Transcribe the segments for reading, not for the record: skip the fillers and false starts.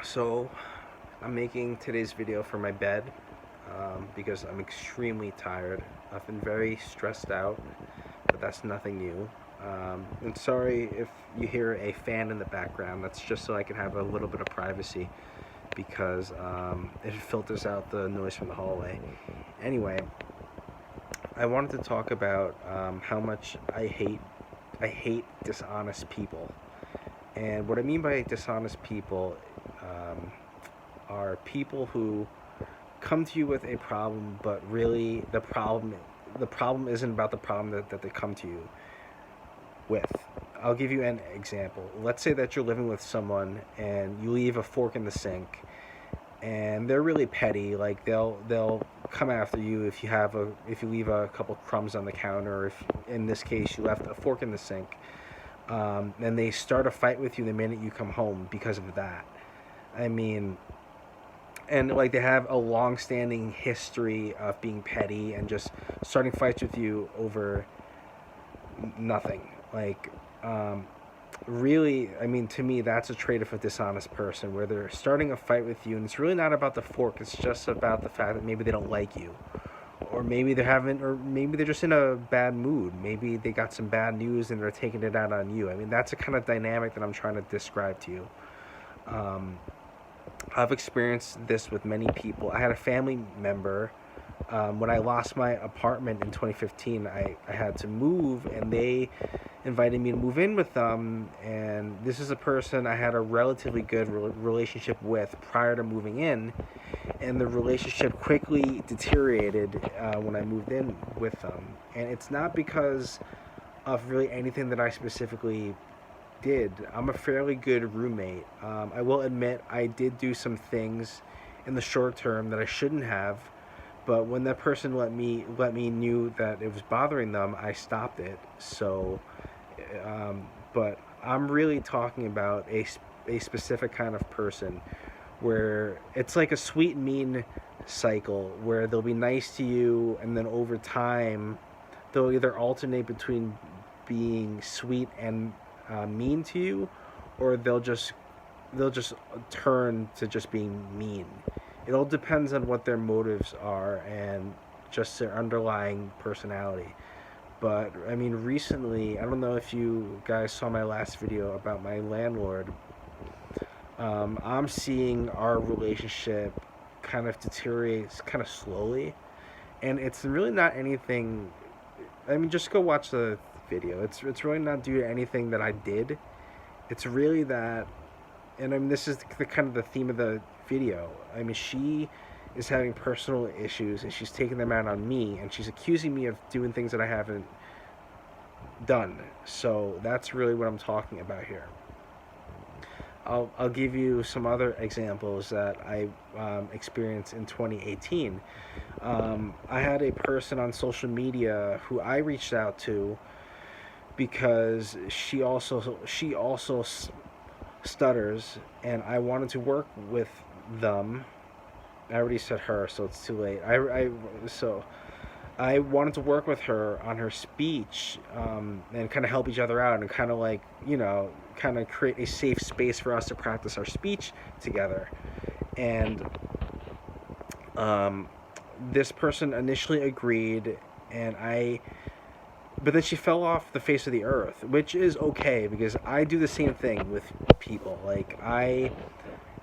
So, I'm making today's video for my bed because I'm extremely tired. I've been very stressed out, but that's nothing new. And sorry if you hear a fan in the background. That's just so I can have a little bit of privacy because it filters out the noise from the hallway. Anyway, I wanted to talk about how much I hate dishonest people. And what I mean by dishonest people um, are people who come to you with a problem, but really the problem isn't about the problem that they come to you with. I'll give you an example. Let's say that you're living with someone and you leave a fork in the sink, and they're really petty. Like they'll come after you if you leave a couple crumbs on the counter, or if in this case you left a fork in the sink. And they start a fight with you the minute you come home because of that. I mean, and like they have a long-standing history of being petty and just starting fights with you over nothing. Like, really, I mean, to me, that's a trait of a dishonest person where they're starting a fight with you, and it's really not about the fork. It's just about the fact that maybe they don't like you, or maybe they're just in a bad mood. Maybe they got some bad news and they're taking it out on you. I mean, that's the kind of dynamic that I'm trying to describe to you. Um, I've experienced this with many people. I had a family member. When I lost my apartment in 2015, I had to move, and they invited me to move in with them. And this is a person I had a relatively good relationship with prior to moving in, and the relationship quickly deteriorated when I moved in with them. And it's not because of really anything that I specifically did. I'm a fairly good roommate. I will admit I did do some things in the short term that I shouldn't have, but when that person let me knew that it was bothering them, I stopped it. So, but I'm really talking about a specific kind of person where it's like a sweet and mean cycle where they'll be nice to you, and then over time they'll either alternate between being sweet and mean to you, or they'll just turn to just being mean. It all depends on what their motives are and just their underlying personality. But I mean, recently, I don't know if you guys saw my last video about my landlord. I'm seeing our relationship kind of deteriorate kind of slowly, and it's really not anything. I mean, just go watch the video. It's really not due to anything that I did. It's really that, and I mean, this is the kind of the theme of the video. I mean, she is having personal issues, and she's taking them out on me, and she's accusing me of doing things that I haven't done. So that's really what I'm talking about here. I'll give you some other examples that I experienced in 2018. I had a person on social media who I reached out to because she also stutters, and I wanted to work with them. I already said her, so it's too late. So I wanted to work with her on her speech, and kind of help each other out, and kind of like, kind of create a safe space for us to practice our speech together. And this person initially agreed, and but then she fell off the face of the earth, which is okay because I do the same thing with people. Like I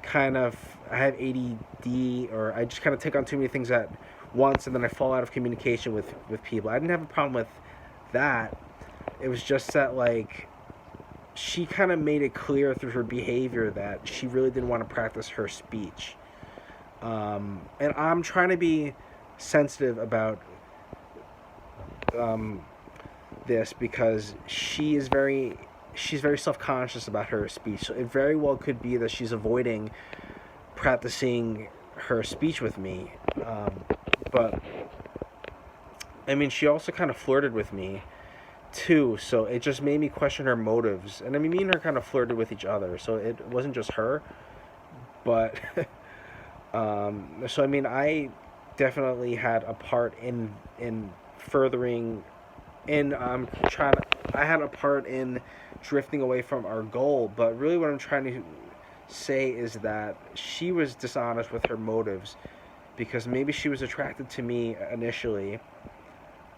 have ADD, or I just kind of take on too many things at once, and then I fall out of communication with people. I didn't have a problem with that. It was just that, like, she kind of made it clear through her behavior that she really didn't want to practice her speech. And I'm trying to be sensitive about this because she's very self-conscious about her speech. So it very well could be that she's avoiding practicing her speech with me. But I mean, she also kind of flirted with me too, so it just made me question her motives. And I mean, me and her kind of flirted with each other, so it wasn't just her. But so I mean, I definitely had a part in furthering in trying to, I had a part in drifting away from our goal. But really what I'm trying to say is that she was dishonest with her motives, because maybe she was attracted to me initially,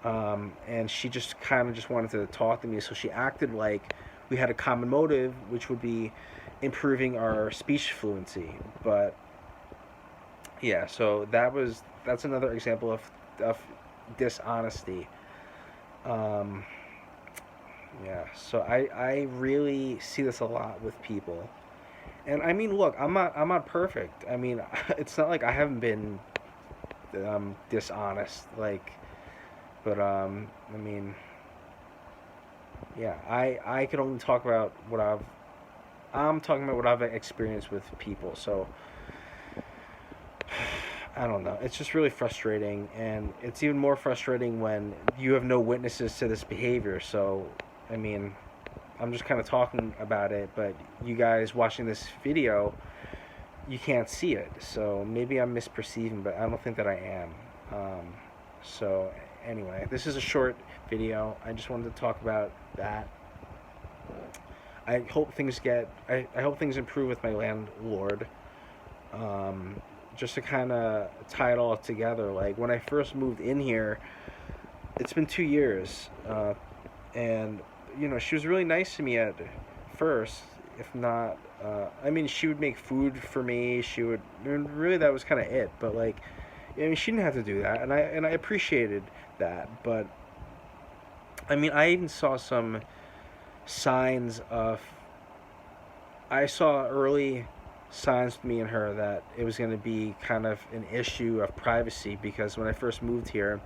and she just kind of just wanted to talk to me, so she acted like we had a common motive, which would be improving our speech fluency. But yeah, so that's another example of dishonesty. Um, yeah, so I really see this a lot with people. And I mean, look, I'm not perfect. I mean, it's not like I haven't been dishonest, like, but I mean, yeah, I can only talk about what I'm talking about what I've experienced with people. So I don't know. It's just really frustrating, and it's even more frustrating when you have no witnesses to this behavior. So, I mean, I'm just kind of talking about it, but you guys watching this video, you can't see it. So maybe I'm misperceiving, but I don't think that I am. So anyway, this is a short video. I just wanted to talk about that. I hope I hope things improve with my landlord. Just to kind of tie it all together, like when I first moved in here, it's been 2 years, and she was really nice to me at first. If not, I mean, she would make food for me. She would, and really, that was kind of it. But like, I mean, she didn't have to do that, and I appreciated that. But I mean, I even saw some signs of. I saw early signs with me and her that it was going to be kind of an issue of privacy, because when I first moved here,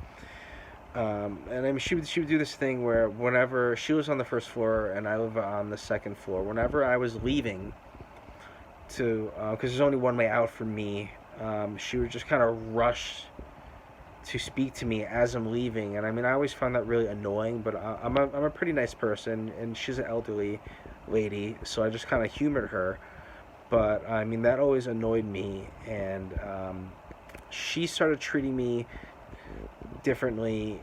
and I mean, she would do this thing where whenever she lives on the first floor and I live on the second floor, whenever I was leaving to, because there's only one way out for me, she would just kind of rush to speak to me as I'm leaving. And I mean, I always found that really annoying, but I'm a pretty nice person, and she's an elderly lady, so I just kind of humored her. But I mean, that always annoyed me, and she started treating me differently,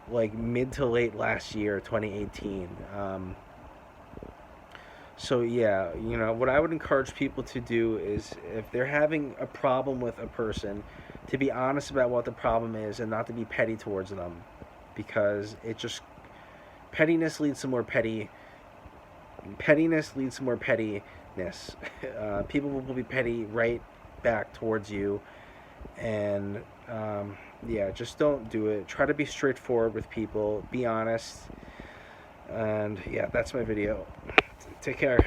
like mid to late last year, 2018. So yeah, what I would encourage people to do is, if they're having a problem with a person, to be honest about what the problem is and not to be petty towards them, because it just pettiness leads to more pettiness leads to more pettiness. People will be petty right back towards you, and yeah, just don't do it. Try to be straightforward with people. Be honest. And yeah, that's my video. Take care.